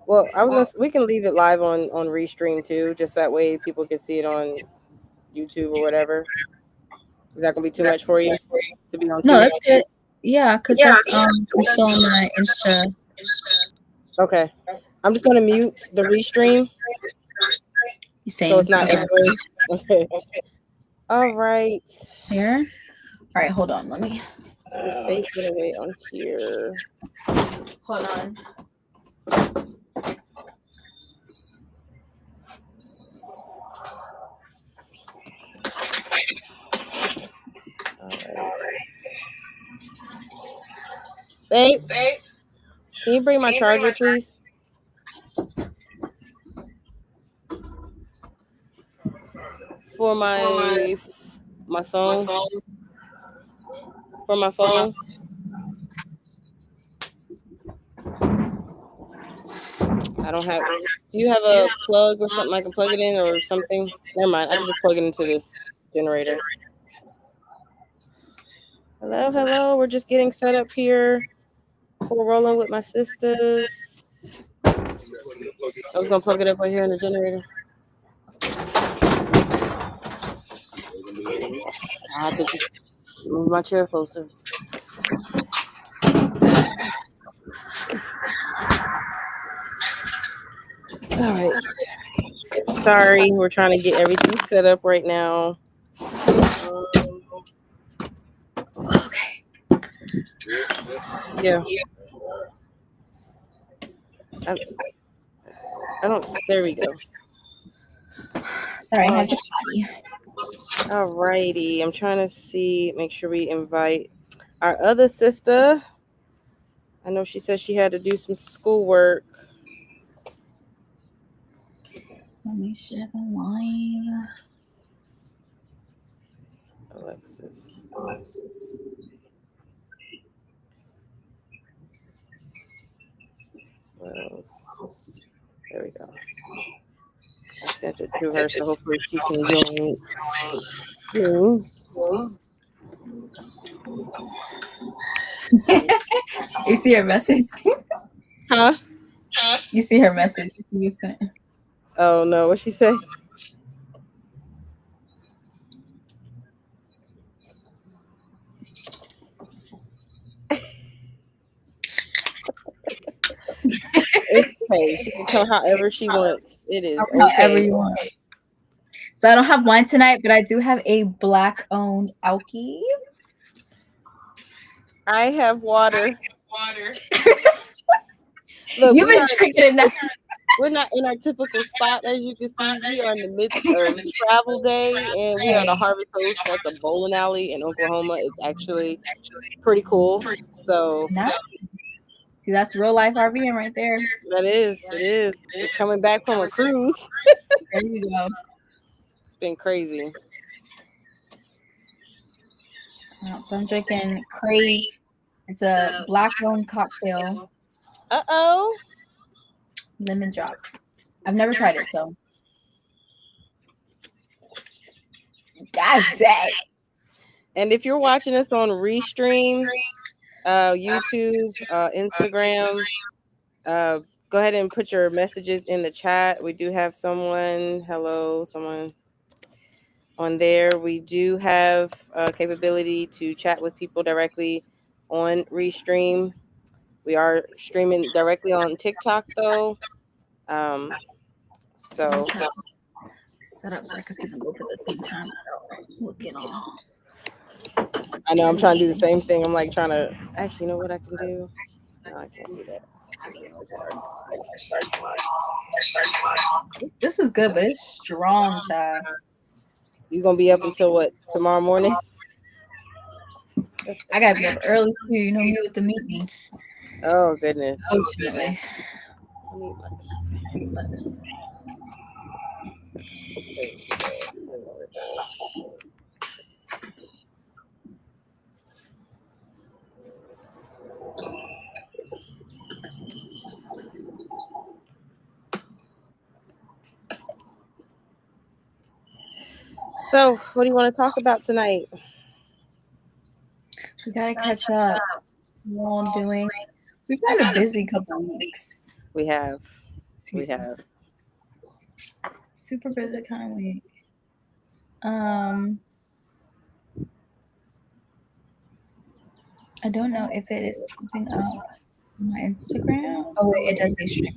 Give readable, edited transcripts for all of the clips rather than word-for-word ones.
Well, we can leave it live on Restream too, just that way people can see it on YouTube or whatever. Is that gonna be too much for you to be on No, two? that's good. Yeah, because that's still on my Insta. Okay. I'm just gonna mute the Restream so Same. it's not Okay. echoing. Okay. All right. Here. All right, hold on. Let me. Your face went away on here. Hold on. All right. Babe, can you bring my charger, please? For my phone. For my phone. I don't have. Do you have a plug or something I can plug it in or something? Never mind. I can just plug it into this generator. Hello, hello. We're just getting set up here. We're rolling with my sisters. I was gonna plug it up right here in the generator. I have to just move my chair closer. All right. Sorry, we're trying to get everything set up right now. Okay. Yeah. I don't. There we go. Sorry, I have to potty. All righty. I'm trying to see. Make sure we invite our other sister. I know she said she had to do some schoolwork. Let me share the line. Alexis. Well, there we go. I sent it to her, so hopefully she can join soon. You see her message? Huh? You see her message you sent? Oh no, what'd she say? It's okay. She can come however she wants. It is However okay. you want. So I don't have wine tonight, but I do have a black-owned alky. I have water. Look, You've been drinking it now. we're not in our typical spot, as you can see. We are in the midst of travel day, and we are the Harvest Host. That's a bowling alley in Oklahoma. It's actually pretty cool. So Nice. See, that's real life RVing right there. it is. We're coming back from a cruise. There you go. It's been crazy. So I'm drinking Crave. It's a black-owned cocktail, Uh-oh. lemon drop. I've never tried it, so. God dang. And if you're watching us on Restream, YouTube, Instagram, go ahead and put your messages in the chat. We do have someone on there. We do have capability to chat with people directly on Restream. We are streaming directly on TikTok though. So Set up so I can see them both at the same time. Looking all. I know I'm trying to do the same thing. I'm like trying to actually know what I can do. No, I can't do that. This is good, but it's strong, child. You gonna be up until what, tomorrow morning? I gotta be up early too. You know me with the meetings. Oh goodness. Unfortunately. So, what do you want to talk about tonight? We gotta catch up. We're all doing. We've had a busy couple of weeks. We have. we have. Super busy kind of week. I don't know if it is popping up on my Instagram. Oh wait, it does say stream.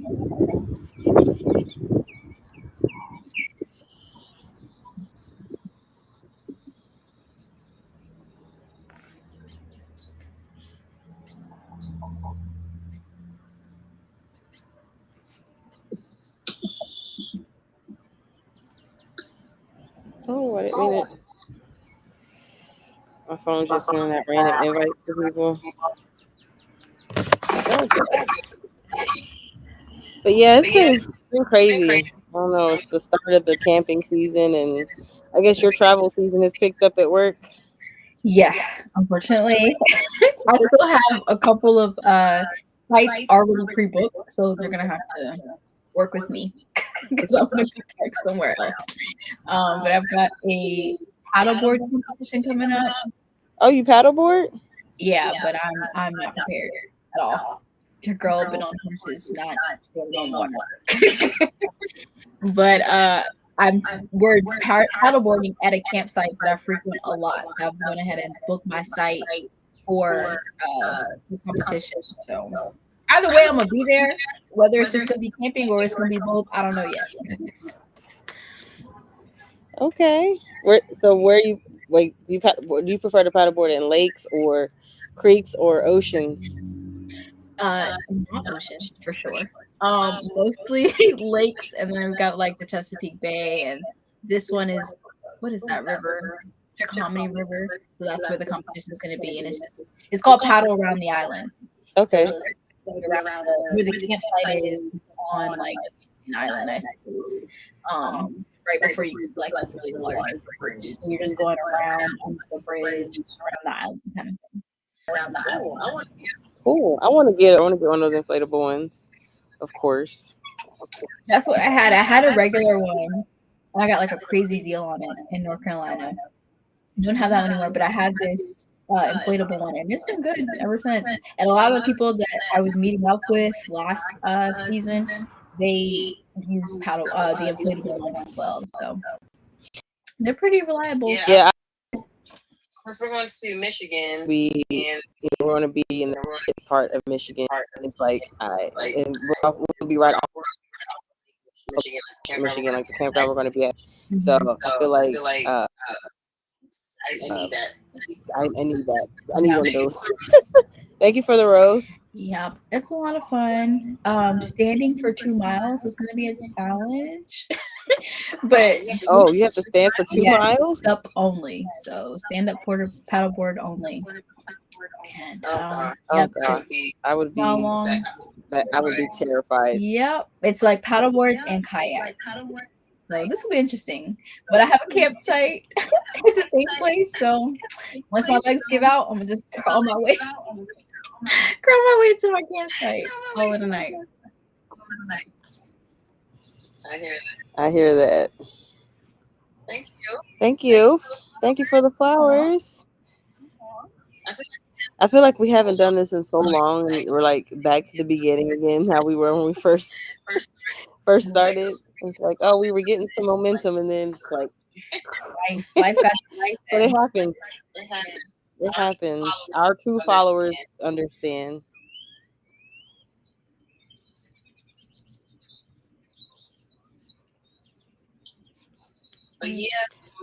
Oh, I didn't mean it. My phone's just sending that random invites to people. But yeah, it's been crazy. I don't know. It's the start of the camping season, and I guess your travel season has picked up at work. Yeah, unfortunately, I still have a couple of sites already pre-booked, so they're gonna have to work with me because I'm gonna be back somewhere else. But I've got a paddleboard competition coming up. Oh, you paddleboard? Yeah, but I'm not prepared at all. Your girl been on horses, not standing on water. But we're paddleboarding at a campsite that I frequent a lot. So I've gone ahead and booked my site for the competition. So either way, I'm gonna be there. Whether it's just gonna be camping or it's gonna be both, I don't know yet. Okay. Where you wait? Do you prefer to paddleboard in lakes or creeks or oceans? Not ocean for sure. Mostly lakes, and then we've got like the Chesapeake Bay, and this one is what is that river? Chickahominy River. So that's where the competition is going to be, and it's called Paddle Around the Island. Okay. So around where the campsite is on like an island, I suppose. Right before you like a really large bridge, so you're just going around on the bridge around the island kind of thing. Cool. I want to get one of those inflatable ones, of course. That's what I had. I had a regular one. I got like a crazy deal on it in North Carolina. I don't have that anymore, but I had this inflatable one, and it's been good ever since. And a lot of the people that I was meeting up with last season, they use the inflatable one as well. So they're pretty reliable. Yeah. Because we're going to Michigan, we're going to be in the part of Michigan. It's like, and we'll be right off Michigan, like the campground we're going to be at. So I feel like I need that. I need one of those. Thank you for the rose. Yep, it's a lot of fun. Standing for 2 miles is going to be a challenge, but You have to stand for 2 miles. Up only, so stand up paddleboard only. And God, I would be terrified. Yep, it's like paddleboards and kayaks. So this will be interesting. But I have a campsite at the same place, so once my legs give out, I'm gonna just crawl my way to my campsite all in the night. I hear that. Thank you for the flowers. I feel like we haven't done this in so long, and we're like back to the beginning again, how we were when we first started. It's like, oh, we were getting some momentum, and then it's like life got life. But it happens. It happens. Our true followers understand.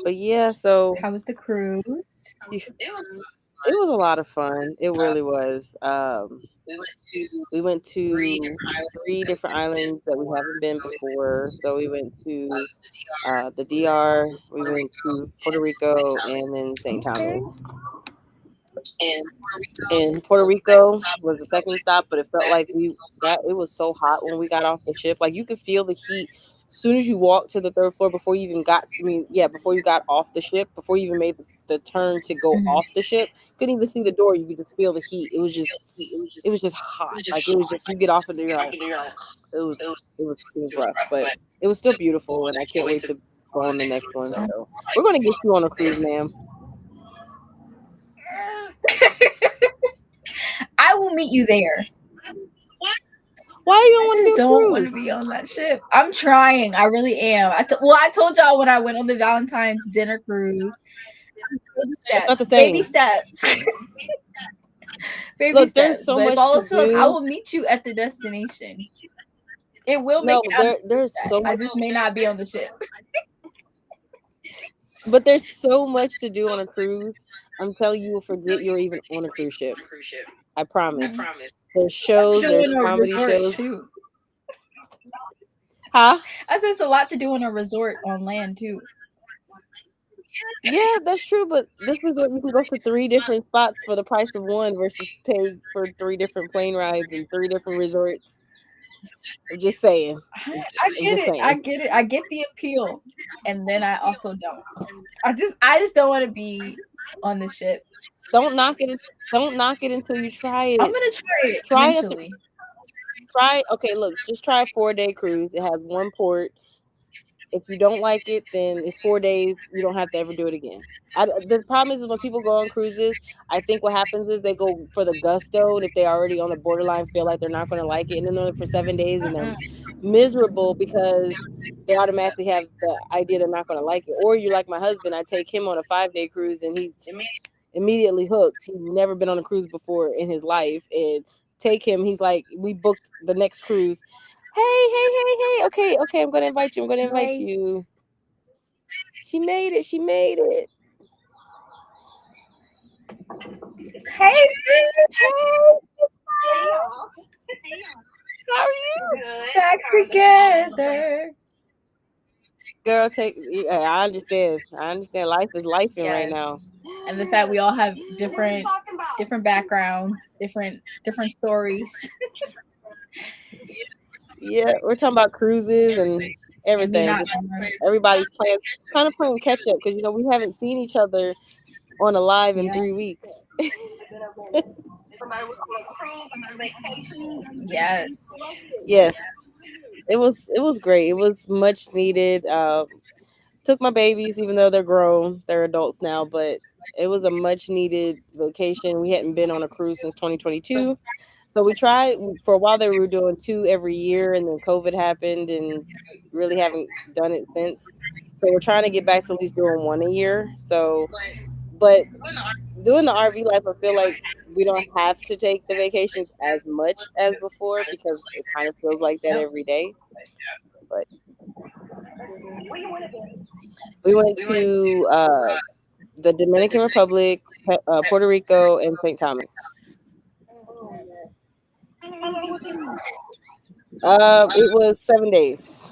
But yeah, so how was the cruise? It was a lot of fun. It really was. We went to 3 different islands that we haven't been before. So we went to the DR, we went to Puerto Rico, and then St. Thomas. And Puerto Rico was the second stop, but it felt like it was so hot when we got off the ship. Like you could feel the heat as soon as you walked to the 3rd floor before you even before you got off the ship, before you even made the turn to go off the ship. Couldn't even see the door. You could just feel the heat. It was just hot. Like it was just, you get off and you're like, it was rough, but it was still beautiful, and I can't wait to go on the next one. So we're gonna get you on a cruise, ma'am. I will meet you there. Why you don't I want to just do a don't want to cruise? be on that ship. I'm trying. I really am. I told y'all when I went on the Valentine's dinner cruise. Baby It's not steps. the Baby same. steps. Baby Look, there's steps. so But if much all to else fails, I do. will meet you at the destination. It will make No, it out of there's that. so I much, just may not be on the ship. but there's so much to do on a cruise. I'm telling you, you'll forget you're even on a cruise ship. I promise. There's shows, Do there's in a comedy resort shows. too. Huh? I said it's a lot to do in a resort on land too. Yeah, that's true. But this resort, you can go to 3 different spots for the price of one versus pay for 3 different plane rides and 3 different resorts. I'm just saying. I I'm get just it. I saying. get it. I get the appeal. And then I also don't. I just don't want to be on the ship. Don't knock it. Don't knock it until you try I'm it. gonna try it Try it. eventually. Try. Okay, look. Just try a 4-day cruise. It has one port. If you don't like it, then it's 4 days. You don't have to ever do it again. The problem is when people go on cruises, I think what happens is they go for the gusto, and if they already on the borderline feel like they're not going to like it, and then they're on it for 7 days, and they're Mm-mm. miserable because they automatically have the idea they're not going to like it. Or you like my husband, I take him on a 5-day cruise, and he's immediately hooked. He's never been on a cruise before in his life, and take him. He's like, we booked the next cruise. Hey. Okay. I'm gonna invite you. I'm gonna invite Hey, you. She made it. She made it. hey, sis, Hey, how are you? back together. Girl, I understand. I understand. Life is lifing right Yes. now. And the fact we all have different backgrounds, different stories. Yeah, we're talking about cruises and And me everything. not Just everybody's playing, kind of playing catch up because we haven't seen each other on a live in yeah. 3 weeks. Yes. Yes, it was great. It was much needed. Took my babies, even though they're grown, they're adults now, but it was a much needed vacation. We hadn't been on a cruise since 2022. So we tried for a while. They were doing 2 every year, and then COVID happened, and really haven't done it since. So we're trying to get back to at least doing 1 a year. So, but doing the RV life, I feel like we don't have to take the vacations as much as before because it kind of feels like that Yep. every day. But we went to the Dominican Republic, Puerto Rico, and St. Thomas. It was 7 days.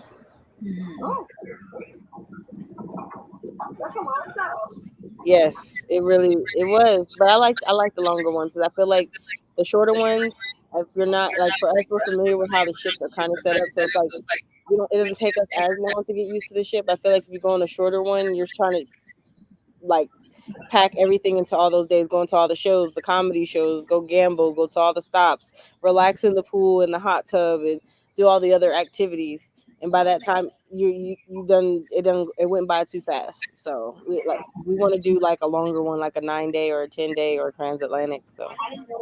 Yes, it was. But I like the longer ones because I feel like the shorter ones, if you're not like for us, we're familiar with how the ships are kind of set up, so it's like it doesn't take us as long to get used to the ship. I feel like if you go on a shorter one, you're trying to like pack everything into all those days, go into all the shows, the comedy shows, go gamble, go to all the stops, relax in the pool in the hot tub, and do all the other activities. And by that time, you done it went by too fast. So we want to do like a longer one, like a 9 day or a 10 day or transatlantic. So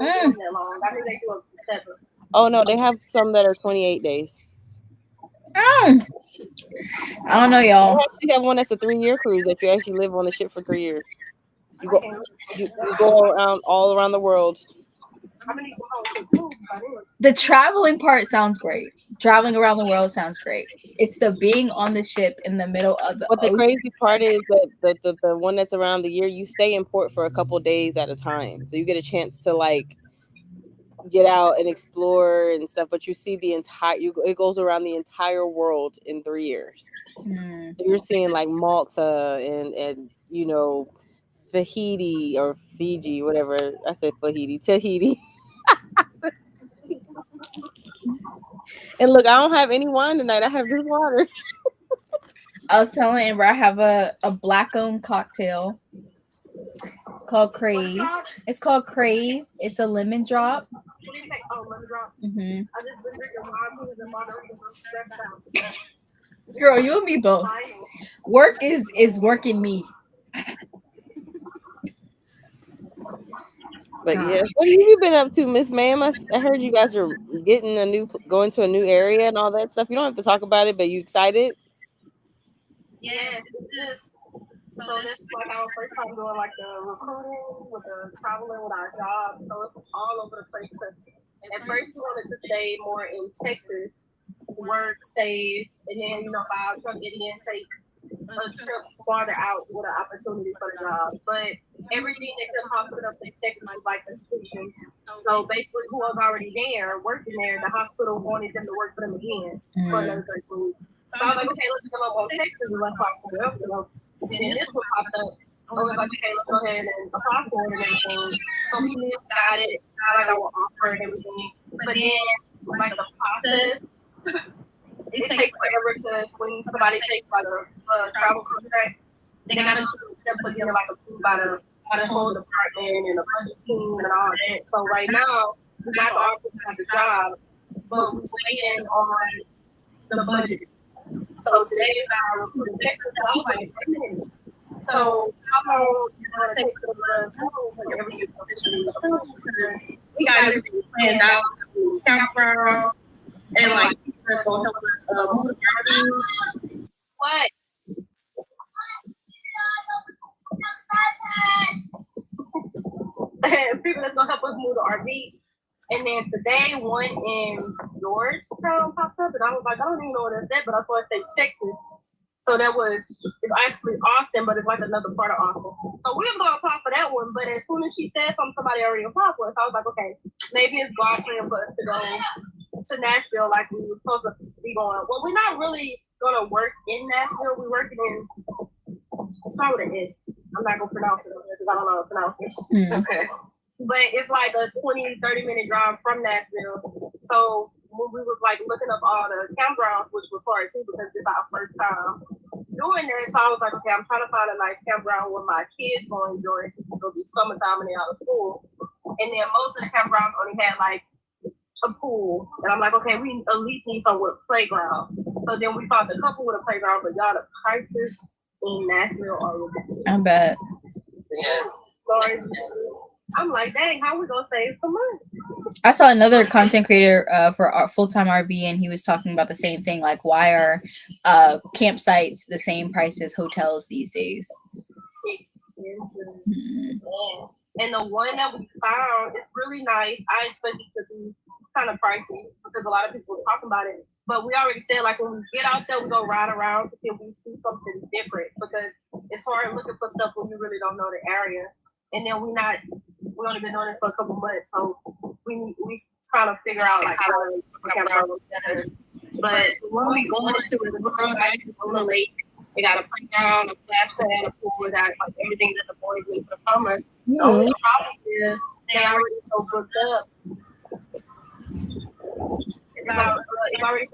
Mm. oh no, they have some that are 28 days. Mm. I don't know, They y'all. actually have one that's a 3 year cruise that you actually live on the ship for 3 years. You go you go around all around the world. The traveling part sounds great. Traveling around the world sounds great. It's the being on the ship in the middle of the But the ocean. crazy part is that the one that's around the year, you stay in port for a couple days at a time. So you get a chance to like get out and explore and stuff, but you see it goes around the entire world in 3 years. Mm. So you're seeing like Malta and Fahidi or Fiji, whatever. I said Tahiti. And look, I don't have any wine tonight. I have just water. I was telling Amber I have a black owned cocktail. It's called Crave. It's called Crave. It's a lemon drop. Hmm. Girl, you and me both. Work is working me. But God. yeah, what have you been up to, Miss Ma'am? I heard you guys are getting going to a new area and all that stuff. You don't have to talk about it, but you excited? Yes, it's just so this is like our first time doing like the recruiting with the traveling with our job. So it's all over the place. Cause at first we wanted to stay more in Texas, work, save, and then buy our truck and then take a trip farther out with an opportunity for the job. But everything that kept popping up in Texas was like restrictions. So basically, who was already there working there, the hospital wanted them to work for them again for another 13 weeks. So I was like, okay, let's go on Texas and let's talk somewhere else. And then this one popped up. I was like, okay, let's go ahead and apply for it and everything. So we got it, got like our offer and everything. But then, like the process, it takes forever because when somebody takes like a travel contract, they gotta go through the steps to get like approved by the whole department and the budget team and all that. So right now, we got the offer, we got the job, but we're waiting on the budget. So today is our recruiting Texas. I was like, wait a minute. So how long is it gonna take for the when everything officially approved? Because we got everything planned out, campground, and like people that's gonna help us move the RV. What? And people that's gonna help us move the RV. And then today, one in Georgetown popped up, and I was like, I don't even know what that's at, but I saw it say Texas. So it's actually Austin, but it's like another part of Austin. So we were gonna apply for that one, but as soon as she said somebody already applied for it, so I was like, okay, maybe it's God plan for us to go to Nashville like we were supposed to be going. Well, we're not really gonna work in Nashville. We're working in. Start with an S. I'm not gonna pronounce it because I don't know how to pronounce it. Okay. But it's like a 20-30 minute drive from Nashville. So when we was like looking up all the campgrounds, which was hard too because it's our first time doing this, so I was like, okay, I'm trying to find a nice campground where my kids gonna enjoy it since it's gonna be summertime and they're out of school. And then most of the campgrounds only had like a pool, and I'm like, okay, we at least need some with playground. So then we found a couple with a playground, but y'all the prices in Nashville are ridiculous. I bet. Yes. Sorry. I'm like, dang, how we gonna save some money? I saw another content creator for our full-time RV, and he was talking about the same thing. Like, why are campsites the same price as hotels these days? Expensive. Yeah. And the one that we found is really nice. I expected it to be kind of pricey because a lot of people were talking about it. But we already said, like, when we get out there, we go ride around to see if we see something different because it's hard looking for stuff when you really don't know the area. And then we only been doing it for a couple months, so we trying to figure out like how to campground better. But when we going to it, we're actually on the lake. They got a playground, a splash pad, a pool, got like everything that the boys need for the summer. The only problem is they already so booked up. It's already so